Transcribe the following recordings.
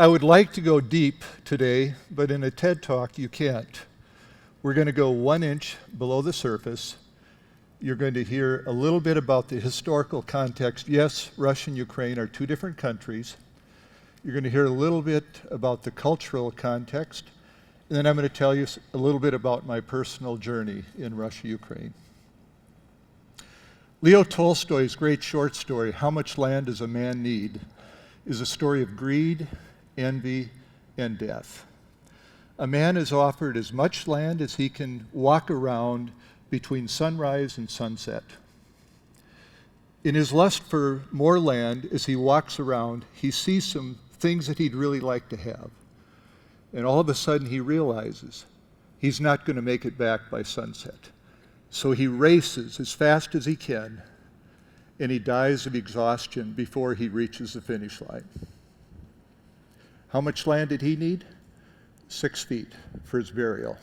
I would like to go deep today, but in a TED Talk you can't. We're going to go 1 inch below the surface. You're going to hear a little bit about the historical context. Yes, Russia and Ukraine are two different countries. You're going to hear a little bit about the cultural context, and then I'm going to tell you a little bit about my personal journey in Russia-Ukraine. Leo Tolstoy's great short story, How Much Land Does a Man Need?, is a story of greed, envy, and death. A man is offered as much land as he can walk around between sunrise and sunset. In his lust for more land, as he walks around, he sees some things that he'd really like to have. And all of a sudden he realizes he's not going to make it back by sunset. So he races as fast as he can, and he dies of exhaustion before he reaches the finish line. How much land did he need? 6 feet for his burial.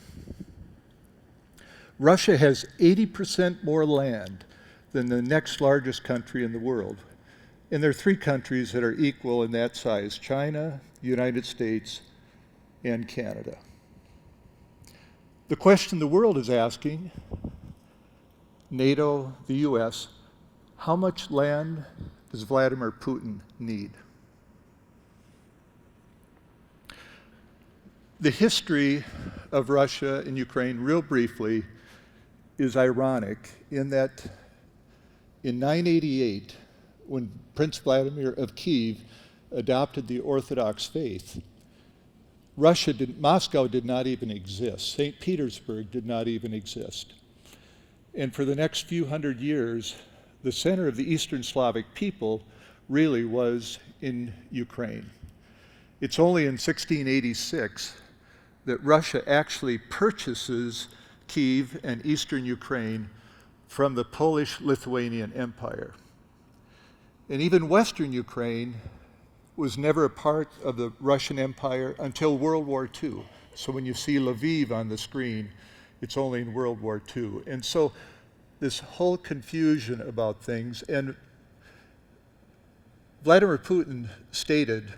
Russia has 80% more land than the next largest country in the world. And there are 3 countries that are equal in that size: China, the United States, and Canada. The question the world is asking, NATO, the US, how much land does Vladimir Putin need? The history of Russia and Ukraine, real briefly, is ironic in that in 988, when Prince Vladimir of Kiev adopted the Orthodox faith, Moscow did not even exist. St. Petersburg did not even exist. And for the next few hundred years, the center of the Eastern Slavic people really was in Ukraine. It's only in 1686 that Russia actually purchases Kiev and eastern Ukraine from the Polish-Lithuanian Empire. And even western Ukraine was never a part of the Russian Empire until World War II. So when you see Lviv on the screen, it's only in World War II. And so this whole confusion about things, and Vladimir Putin stated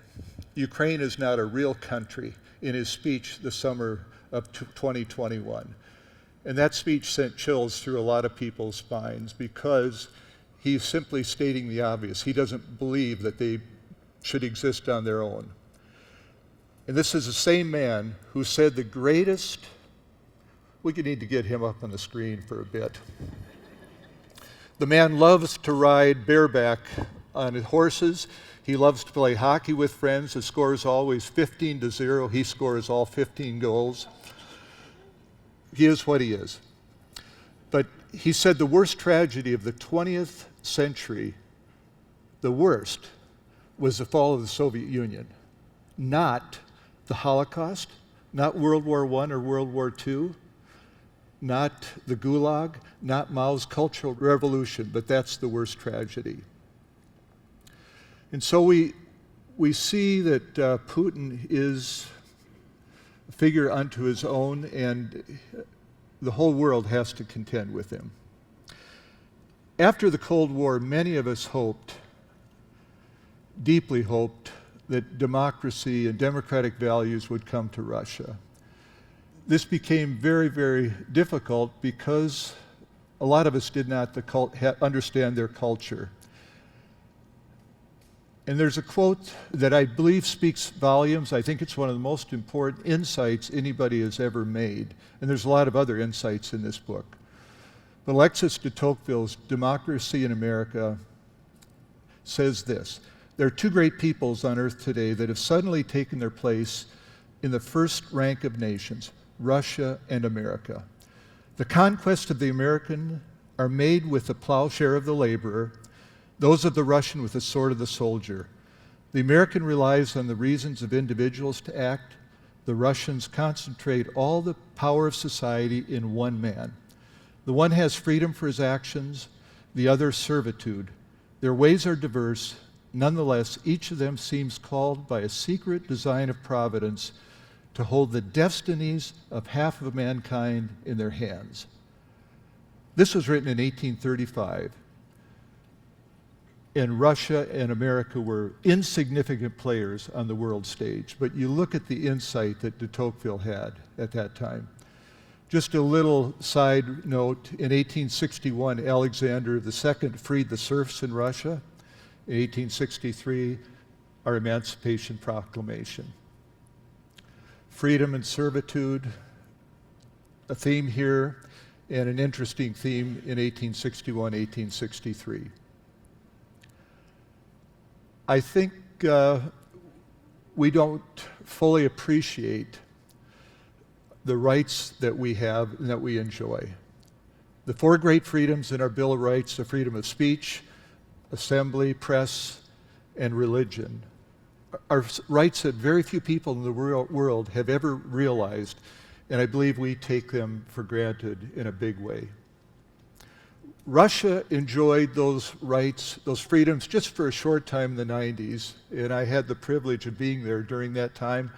Ukraine is not a real country in his speech the summer of 2021. And that speech sent chills through a lot of people's spines because he's simply stating the obvious. He doesn't believe that they should exist on their own. And this is the same man who said the greatest, we could need to get him up on the screen for a bit. The man loves to ride bareback on horses. He loves to play hockey with friends. The score is always 15-0. He scores all 15 goals. He is what he is. But he said the worst tragedy of the 20th century, the worst, was the fall of the Soviet Union. Not the Holocaust, not World War I or World War II, not the Gulag, not Mao's Cultural Revolution, but that's the worst tragedy. And so we see that Putin is a figure unto his own, and the whole world has to contend with him. After the Cold War, many of us hoped, deeply hoped, that democracy and democratic values would come to Russia. This became very, very difficult because a lot of us did not understand their culture. And there's a quote that I believe speaks volumes. I think it's one of the most important insights anybody has ever made. And there's a lot of other insights in this book. But Alexis de Tocqueville's Democracy in America says this: there are 2 great peoples on earth today that have suddenly taken their place in the first rank of nations, Russia and America. The conquests of the American are made with the plowshare of the laborer, those of the Russian with the sword of the soldier. The American relies on the reasons of individuals to act. The Russians concentrate all the power of society in one man. The one has freedom for his actions, the other servitude. Their ways are diverse. Nonetheless, each of them seems called by a secret design of providence to hold the destinies of half of mankind in their hands. This was written in 1835. and Russia and America were insignificant players on the world stage. But you look at the insight that de Tocqueville had at that time. Just a little side note, in 1861, Alexander II freed the serfs in Russia. In 1863, our Emancipation Proclamation. Freedom and servitude, a theme here, and an interesting theme in 1861, 1863. I think we don't fully appreciate the rights that we have and that we enjoy. The four great freedoms in our Bill of Rights, the freedom of speech, assembly, press, and religion, are rights that very few people in the world have ever realized, and I believe we take them for granted in a big way. Russia enjoyed those rights, those freedoms, just for a short time in the 90s, and I had the privilege of being there during that time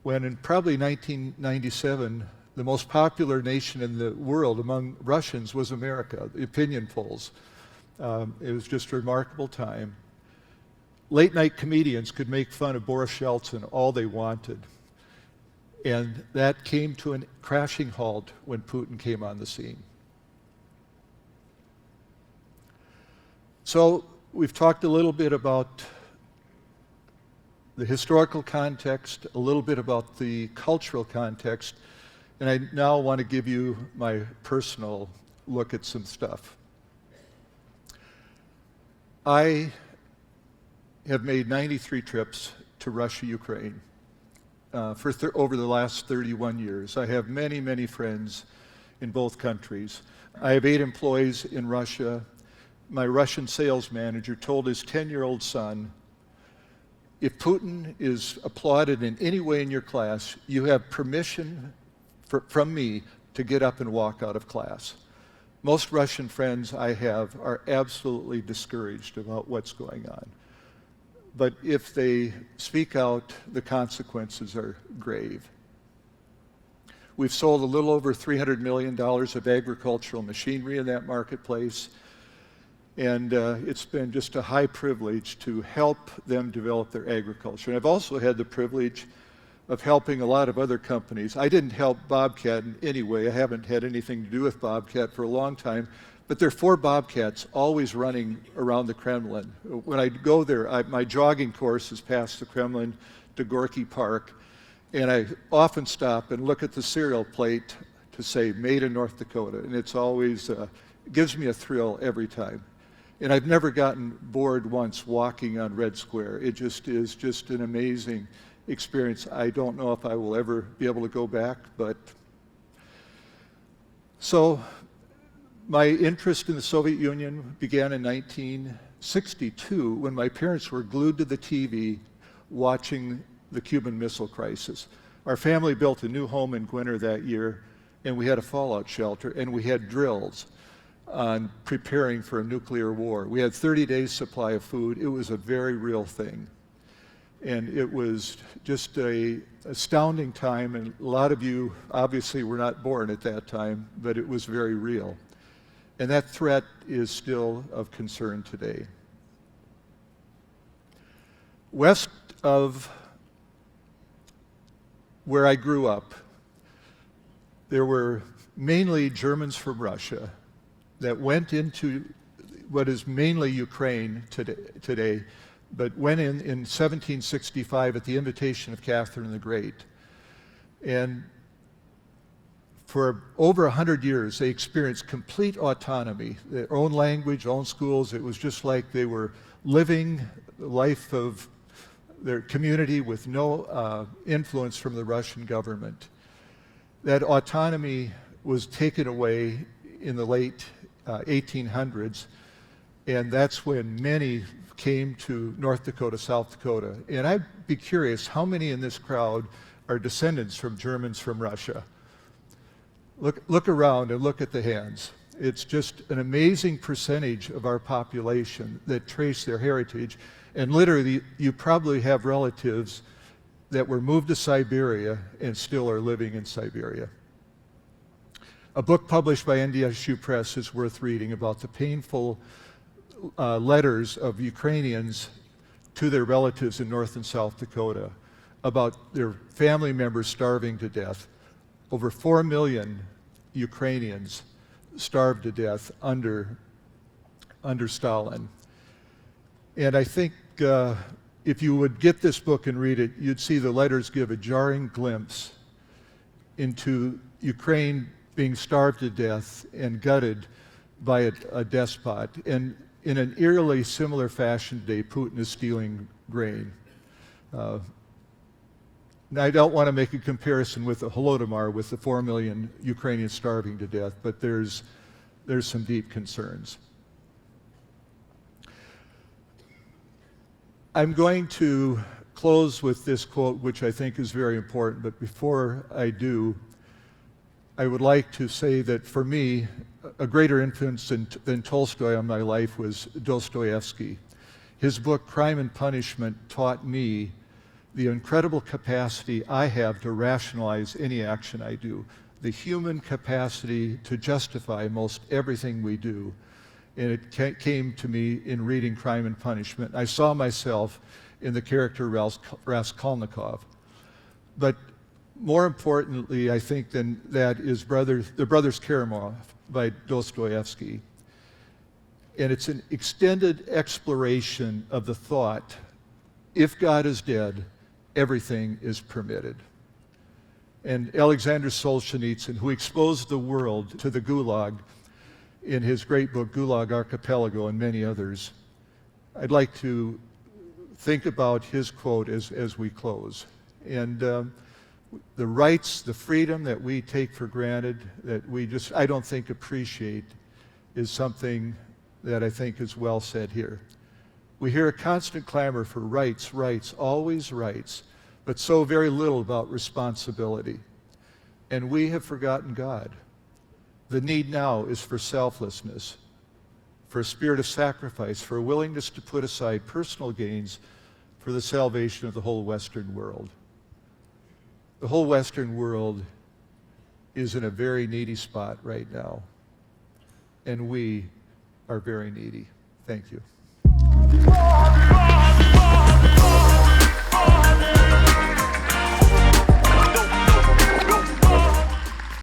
when in probably 1997, the most popular nation in the world among Russians was America, the opinion polls. It was just a remarkable time. Late night comedians could make fun of Boris Yeltsin all they wanted. And that came to a crashing halt when Putin came on the scene. So we've talked a little bit about the historical context, a little bit about the cultural context, and I now want to give you my personal look at some stuff. I have made 93 trips to Russia, Ukraine over the last 31 years. I have many, many friends in both countries. I have 8 employees in Russia. My Russian sales manager told his 10-year-old son, if Putin is applauded in any way in your class, you have permission from me to get up and walk out of class. Most Russian friends I have are absolutely discouraged about what's going on. But if they speak out, the consequences are grave. We've sold a little over $300 million of agricultural machinery in that marketplace. And it's been just a high privilege to help them develop their agriculture. And I've also had the privilege of helping a lot of other companies. I didn't help Bobcat in any way. I haven't had anything to do with Bobcat for a long time. But there are 4 Bobcats always running around the Kremlin. When I go there, my jogging course is past the Kremlin to Gorky Park. And I often stop and look at the cereal plate to say, made in North Dakota. And it's always, gives me a thrill every time. And I've never gotten bored once walking on Red Square. It just is just an amazing experience. I don't know if I will ever be able to go back, but... So my interest in the Soviet Union began in 1962 when my parents were glued to the TV watching the Cuban Missile Crisis. Our family built a new home in Gwinner that year, and we had a fallout shelter, and we had drills on preparing for a nuclear war. We had 30 days supply of food. It was a very real thing. And it was just an astounding time, and a lot of you obviously were not born at that time, but it was very real. And that threat is still of concern today. West of where I grew up, there were mainly Germans from Russia that went into what is mainly Ukraine today, but went in 1765 at the invitation of Catherine the Great. And for over 100 years, they experienced complete autonomy, their own language, own schools. It was just like they were living the life of their community with no influence from the Russian government. That autonomy was taken away in the late 1800s, and that's when many came to North Dakota, South Dakota. And I'd be curious, how many in this crowd are descendants from Germans from Russia? Look around and look at the hands. It's just an amazing percentage of our population that trace their heritage. And literally, you probably have relatives that were moved to Siberia and still are living in Siberia. A book published by NDSU Press is worth reading about the painful letters of Ukrainians to their relatives in North and South Dakota about their family members starving to death. Over 4 million Ukrainians starved to death under Stalin. And I think if you would get this book and read it, you'd see the letters give a jarring glimpse into Ukraine being starved to death and gutted by a despot. And in an eerily similar fashion today, Putin is stealing grain. Now, I don't want to make a comparison with the Holodomor, with the 4 million Ukrainians starving to death, but there's some deep concerns. I'm going to close with this quote, which I think is very important, but before I do, I would like to say that for me, a greater influence than Tolstoy on my life was Dostoevsky. His book, Crime and Punishment, taught me the incredible capacity I have to rationalize any action I do, the human capacity to justify most everything we do. And it came to me in reading Crime and Punishment. I saw myself in the character Raskolnikov. But more importantly, I think, than that is The Brothers Karamazov by Dostoevsky. And it's an extended exploration of the thought, if God is dead, everything is permitted. And Alexander Solzhenitsyn, who exposed the world to the Gulag in his great book, Gulag Archipelago, and many others, I'd like to think about his quote as we close. And the rights, the freedom that we take for granted, that we just, I don't think, appreciate, is something that I think is well said here. We hear a constant clamor for rights, rights, always rights, but so very little about responsibility. And we have forgotten God. The need now is for selflessness, for a spirit of sacrifice, for a willingness to put aside personal gains for the salvation of the whole Western world. The whole Western world is in a very needy spot right now, and we are very needy. Thank you.